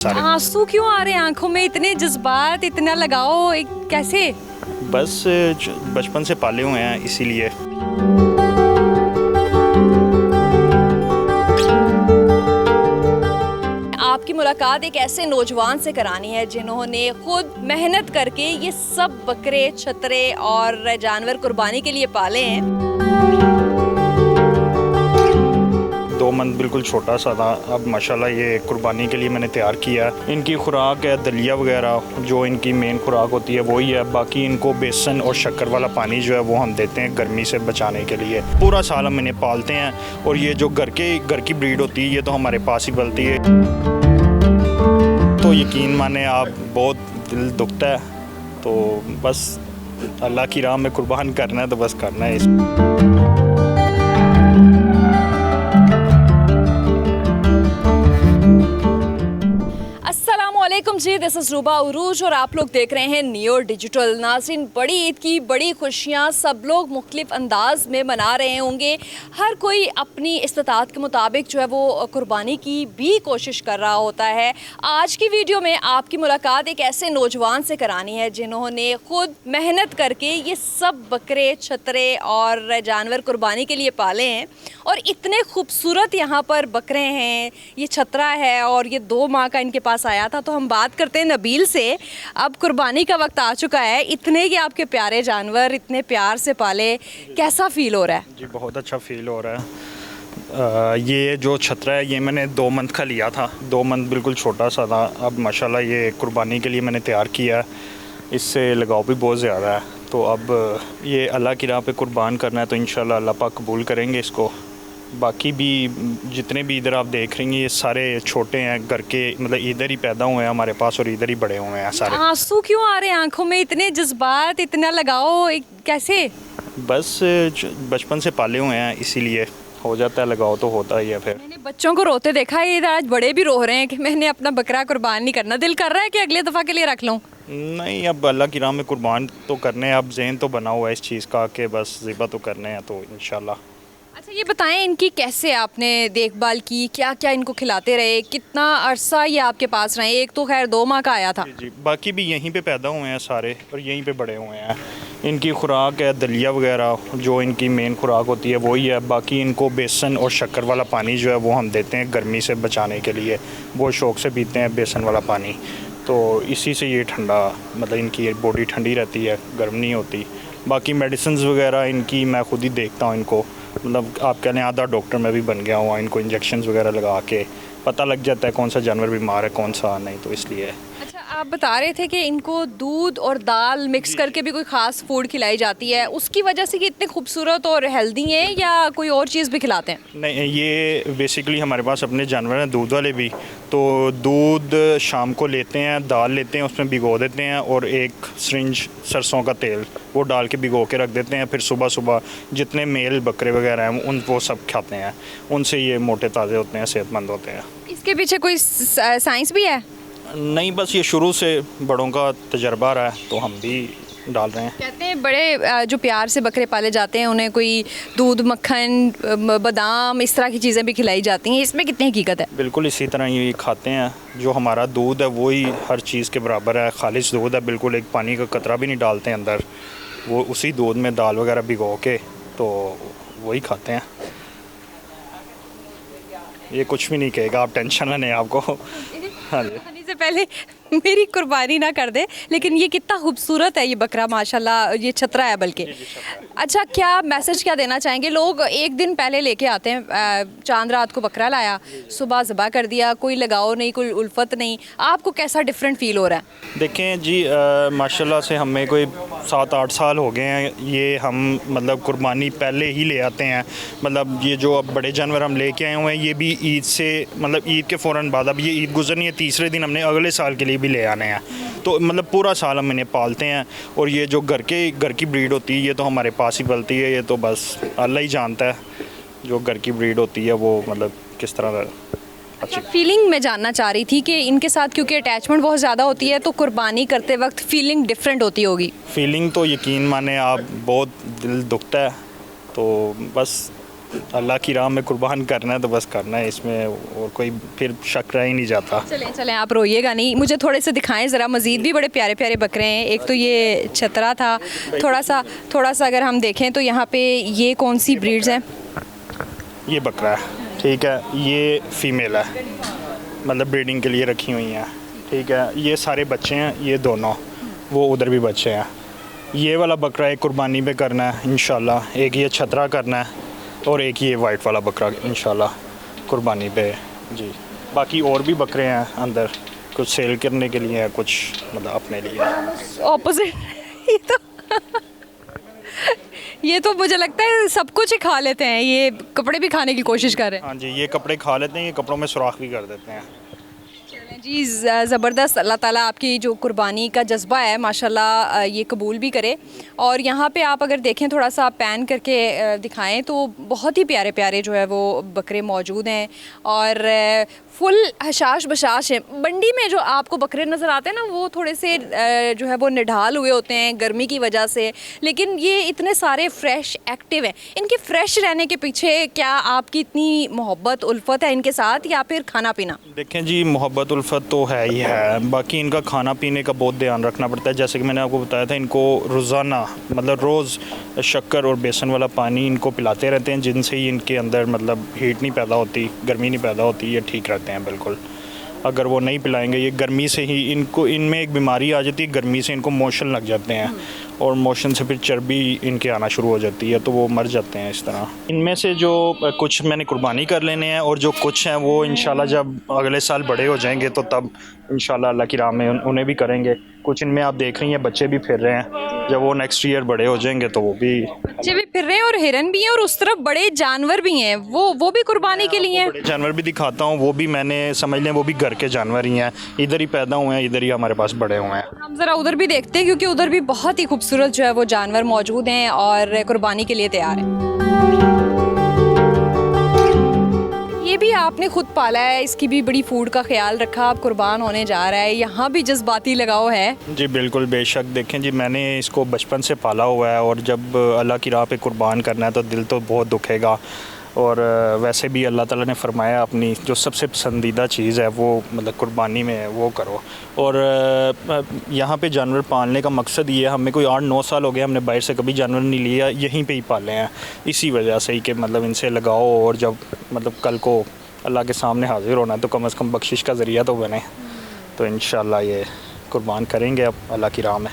आंसू क्यों आ रहे हैं आंखों में? इतने जज्बात, इतना लगाओ, कैसे? बस बचपन से पाले हुए हैं इसीलिए। आपकी मुलाकात एक ऐसे नौजवान से करानी है जिन्होंने खुद मेहनत करके ये सब बकरे, छतरे और जानवर कुर्बानी के लिए पाले हैं। 2 मंथ बिल्कुल छोटा सा था, अब माशाल्लाह ये कुर्बानी के लिए मैंने तैयार किया। इनकी खुराक है दलिया वगैरह, जो इनकी मेन खुराक होती है वही है। बाकी इनको बेसन और शक्कर वाला पानी जो है वो हम देते हैं गर्मी से बचाने के लिए। पूरा साल हम इन्हें पालते हैं और ये जो घर की ब्रीड होती है ये तो हमारे पास ही पलती है। तो यकीन माने आप, बहुत दिल दुखता है। तो बस अल्लाह की राह में कुर्बान करना है तो बस करना है इसको। अस्सलामुअलैकुम जी, दिस इज़ रूबा उरूज और आप लोग देख रहे हैं नियो डिजिटल। नाज़रीन, बड़ी ईद की बड़ी खुशियाँ सब लोग मुख्तलिफ अंदाज में मना रहे होंगे। हर कोई अपनी इस्तिताअत के मुताबिक जो है वो कुर्बानी की भी कोशिश कर रहा होता है। आज की वीडियो में आपकी मुलाकात एक ऐसे नौजवान से करानी है जिन्होंने खुद मेहनत करके ये सब बकरे, छतरे और जानवर कुर्बानी के लिए पाले हैं। और इतने खूबसूरत यहाँ पर बकरे हैं, ये छतरा है और ये 2 माह का इनके पास आया था। तो हम बात करते हैं नबील से। अब कुर्बानी का वक्त आ चुका है, इतने कि आपके प्यारे जानवर इतने प्यार से पाले, कैसा फ़ील हो रहा है? जी बहुत अच्छा फ़ील हो रहा है। ये जो छतरा है ये मैंने 2 मंथ का लिया था, 2 मंथ बिल्कुल छोटा सा था। अब माशाल्लाह ये कुर्बानी के लिए मैंने तैयार किया, इससे लगाव भी बहुत ज़्यादा है। तो अब ये अल्लाह की राह पे कुर्बान करना है, तो इंशाल्लाह अल्लाह पाक कबूल करेंगे इसको। बाकी भी जितने भी इधर आप देख रही हैं ये सारे छोटे हैं, घर के मतलब इधर ही पैदा हुए हैं हमारे पास और इधर ही बड़े हुए हैं सारे। आंसू क्यों आ रहे हैं आंखों में? इतने जज्बात, इतना लगाओ, कैसे? बस बचपन से पाले हुए हैं इसीलिए हो जाता है, लगाव तो होता ही है। फिर मैंने बच्चों को रोते देखा है, इधर आज बड़े भी रो रहे हैं कि मैंने अपना बकरा कुर्बान नहीं करना। दिल कर रहा है कि अगले दफ़ा के लिए रख लूँ? नहीं, अब अल्लाह की राह में कुर्बान तो करने हैं। अब ज़हन तो बना हुआ है इस चीज़ का कि बस ज़िबा तो करने हैं, तो इंशाल्लाह। अच्छा, ये बताएं इनकी कैसे आपने देखभाल की, क्या क्या इनको खिलाते रहे, कितना अरसा ये आपके पास रहे? एक तो खैर 2 माह का आया था। जी, बाकी भी यहीं पे पैदा हुए हैं सारे और यहीं पे बड़े हुए हैं। इनकी खुराक है दलिया वगैरह, जो इनकी मेन खुराक होती है वही है। बाकी इनको बेसन और शक्कर वाला पानी जो है वो हम देते हैं गर्मी से बचाने के लिए। बहुत शौक़ से पीते हैं बेसन वाला पानी, तो इसी से ये ठंडा, मतलब इनकी बॉडी ठंडी रहती है, गर्म नहीं होती। बाकी मेडिसिन्स वगैरह इनकी मैं खुद ही देखता हूँ इनको, मतलब आप कह लें आधा डॉक्टर मैं भी बन गया हूँ। इनको इंजेक्शंस वगैरह लगा के पता लग जाता है कौन सा जानवर बीमार है कौन सा नहीं, तो इसलिए। अच्छा, आप बता रहे थे कि इनको दूध और दाल मिक्स करके भी कोई ख़ास फूड खिलाई जाती है, उसकी वजह से कि इतने खूबसूरत और हेल्दी हैं, या कोई और चीज़ भी खिलाते हैं? नहीं, ये बेसिकली हमारे पास अपने जानवर हैं दूध वाले भी। तो दूध शाम को लेते हैं, दाल लेते हैं, उसमें भिगो देते हैं और एक सिरिंज सरसों का तेल वो डाल के भिगो के रख देते हैं। फिर सुबह सुबह जितने मेल बकरे वगैरह हैं उन वो सब खाते हैं, उनसे ये मोटे ताज़े होते हैं, सेहतमंद होते हैं। इसके पीछे कोई साइंस भी है? नहीं, बस ये शुरू से बड़ों का तजर्बा रहा है तो हम भी डाल रहे हैं। कहते हैं बड़े जो प्यार से बकरे पाले जाते हैं उन्हें कोई दूध, मक्खन, बादाम, इस तरह की चीज़ें भी खिलाई जाती हैं, इसमें कितनी हकीकत है? बिल्कुल इसी तरह ये खाते हैं। जो हमारा दूध है वही हर चीज़ के बराबर है, खालिश दूध है, बिल्कुल एक पानी का कतरा भी नहीं डालते हैं अंदर। वो उसी दूध में दाल वगैरह भिगो के तो वही खाते हैं। ये कुछ भी नहीं कहेगा, आप टेंशन ना लें आपको। हाँ जी, खाने से पहले मेरी कुर्बानी ना कर दे, लेकिन ये कितना खूबसूरत है ये बकरा, माशाल्लाह, ये छतरा है बल्कि। अच्छा, क्या मैसेज क्या देना चाहेंगे? लोग एक दिन पहले लेके आते हैं, चांद रात को बकरा लाया, सुबह ज़बा कर दिया, कोई लगाव नहीं, कोई उल्फत नहीं। आपको कैसा डिफरेंट फ़ील हो रहा है? देखें जी, माशाल्लाह से हमें कोई 7-8 साल हो गए हैं ये हम मतलब कुर्बानी पहले ही ले आते हैं। मतलब ये जो अब बड़े जानवर हम लेके आए हुए हैं ये भी ईद से, मतलब ईद के फ़ौरन बाद, अब ये ईद गुजरनी है, तीसरे दिन हमने अगले साल के लिए भी ले आने हैं। तो मतलब पूरा साल हम इन्हें पालते हैं और ये जो घर की ब्रीड होती है ये तो हमारे पास ही पलती है। ये तो बस अल्लाह ही जानता है जो घर की ब्रीड होती है वो मतलब किस तरह। अच्छा, फीलिंग मैं जानना चाह रही थी कि इनके साथ क्योंकि अटैचमेंट बहुत ज़्यादा होती है तो कुर्बानी करते वक्त फीलिंग डिफरेंट होती होगी। फीलिंग तो यकीन माने आप, बहुत दिल दुखता है। तो बस अल्लाह की राह में कुर्बान करना है तो बस करना है इसको। अच्छा, फीलिंग में जानना चाह रही थी कि इनके साथ क्योंकि अटैचमेंट बहुत ज़्यादा होती है तो कुर्बानी करते वक्त फीलिंग डिफरेंट होती होगी। फीलिंग तो यकीन माने आप, बहुत दिल दुखता है। तो बस अल्लाह की राह में कुर्बान करना है तो बस करना है, इसमें और कोई फिर शक रह ही नहीं जाता। चलें चलें, आप रोइएगा नहीं, मुझे थोड़े से दिखाएं ज़रा, मज़ीद भी बड़े प्यारे प्यारे बकरे हैं। एक तो ये छतरा था, थोड़ा सा अगर हम देखें तो यहाँ पे ये कौन सी ब्रीड्स हैं? ये बकरा है, ठीक है, ये फीमेल है, मतलब ब्रीडिंग के लिए रखी हुई हैं, ठीक है। ये सारे बच्चे हैं, ये दोनों, वो उधर भी बच्चे हैं। ये वाला बकरा एक कुर्बानी पे करना है इंशाल्लाह, एक ये छतरा करना है और एक ये वाइट वाला बकरा इंशाल्लाह कुर्बानी पे जी। बाकी और भी बकरे हैं अंदर, कुछ सेल करने के लिए हैं, कुछ मतलब अपने लिए। ऑपोजिट ये तो मुझे लगता है सब कुछ ही खा लेते हैं, ये कपड़े भी खाने की कोशिश कर रहे हैं। हाँ जी, ये कपड़े खा लेते हैं, ये कपड़ों में सुराख भी कर देते हैं। जी ज़बरदस्त, अल्लाह ताला आपकी जो कुर्बानी का जज्बा है माशाल्लाह ये कबूल भी करे। और यहाँ पे आप अगर देखें, थोड़ा सा पैन करके दिखाएं तो बहुत ही प्यारे प्यारे जो है वो बकरे मौजूद हैं और फुल हशाश बशाश है। मंडी में जो आपको बकरे नज़र आते हैं ना, वो थोड़े से जो है वो निढाल हुए होते हैं गर्मी की वजह से, लेकिन ये इतने सारे फ्रेश एक्टिव हैं। इनके फ्रेश रहने के पीछे क्या आपकी इतनी मोहब्बत उल्फत है इनके साथ, या फिर खाना पीना? देखें जी, मोहब्बत उल्फत तो है ही है, बाकी इनका खाना पीने का बहुत ध्यान रखना पड़ता है। जैसे कि मैंने आपको बताया था, इनको रोज़ाना मतलब रोज़ शक्कर और बेसन वाला पानी इनको पिलाते रहते हैं, जिनसे ही इनके अंदर मतलब हीट नहीं पैदा होती, गर्मी नहीं पैदा होती, ये ठीक रहते हैं बिल्कुल। अगर वो नहीं पिलाएंगे, ये गर्मी से ही इनको, इनमें एक बीमारी आ जाती है, गर्मी से इनको मोशन लग जाते हैं और मोशन से फिर चर्बी इनके आना शुरू हो जाती है, तो वो मर जाते हैं इस तरह। इनमें से जो कुछ मैंने कुर्बानी कर लेने हैं और जो कुछ हैं वो इंशाल्लाह जब अगले साल बड़े हो जाएंगे तो तब इंशाल्लाह अल्लाह की राह में उन्हें भी करेंगे। कुछ इनमें आप देख रही हैं बच्चे भी फिर रहे हैं, जब वो नेक्स्ट ईयर बड़े हो जाएंगे तो वो भी बच्चे भी फिर रहे हैं और हिरन भी हैं और उस तरफ बड़े जानवर भी हैं, वो भी कुर्बानी के लिए हैं। बड़े जानवर भी दिखाता हूँ, वो भी मैंने समझ लें वो भी घर के जानवर ही हैं, इधर ही पैदा हुए हैं, इधर ही हमारे पास बड़े हुए हैं। हम ज़रा उधर भी देखते हैं क्योंकि उधर भी बहुत ही खूबसूरत जो है वो जानवर मौजूद हैं और कुर्बानी के लिए तैयार हैं। ये भी आपने खुद पाला है, इसकी भी बड़ी फूड का ख्याल रखा, आप कुर्बान होने जा रहा है, यहाँ भी जज्बाती लगाव है? जी बिल्कुल, बेशक। देखें जी, मैंने इसको बचपन से पाला हुआ है और जब अल्लाह की राह पे कुर्बान करना है तो दिल तो बहुत दुखेगा। और वैसे भी अल्लाह ताला ने फरमाया अपनी जो सबसे पसंदीदा चीज़ है वो मतलब कुर्बानी में है, वो करो। और यहाँ पे जानवर पालने का मकसद ये है, हमें कोई 8-9 साल हो गए, हमने बाहर से कभी जानवर नहीं लिया, यहीं पे ही पाले हैं, इसी वजह से ही कि मतलब इनसे लगाओ और जब मतलब कल को अल्लाह के सामने हाजिर होना तो कम से कम बख्शिश का ज़रिया तो बने। तो इंशाल्लाह ये कुर्बान करेंगे अब अल्लाह की राह में।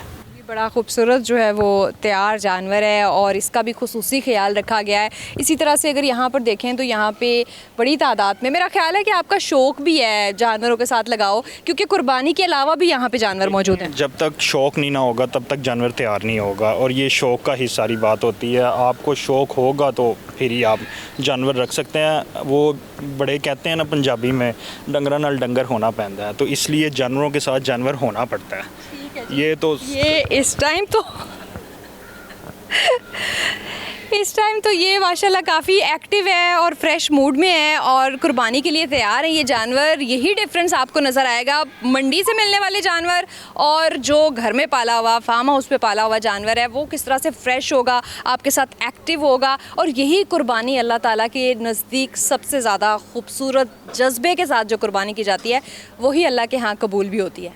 बड़ा खूबसूरत जो है वो तैयार जानवर है और इसका भी खुसूसी ख्याल रखा गया है। इसी तरह से अगर यहाँ पर देखें तो यहाँ पे बड़ी तादाद में, मेरा ख्याल है कि आपका शौक़ भी है जानवरों के साथ लगाओ, क्योंकि कुर्बानी के अलावा भी यहाँ पे जानवर मौजूद हैं। जब तक शौक़ नहीं ना होगा तब तक जानवर तैयार नहीं होगा, और ये शौक़ का ही सारी बात होती है। आपको शौक़ होगा तो फिर ही आप जानवर रख सकते हैं। वो बड़े कहते हैं ना पंजाबी में, डंगरा नाल डंगर होना पैंदा है, तो इसलिए जानवरों के साथ जानवर होना पड़ता है। ये इस टाइम तो ये माशाल्लाह काफ़ी एक्टिव है और फ्रेश मूड में है और कुर्बानी के लिए तैयार है ये जानवर। यही डिफरेंस आपको नज़र आएगा मंडी से मिलने वाले जानवर और जो घर में पाला हुआ, फार्म हाउस पे पाला हुआ जानवर है, वो किस तरह से फ्रेश होगा, आपके साथ एक्टिव होगा। और यही कुर्बानी अल्लाह ताला के नज़दीक सबसे ज़्यादा खूबसूरत जज्बे के साथ जो कुर्बानी की जाती है, वही अल्लाह के यहाँ कबूल भी होती है।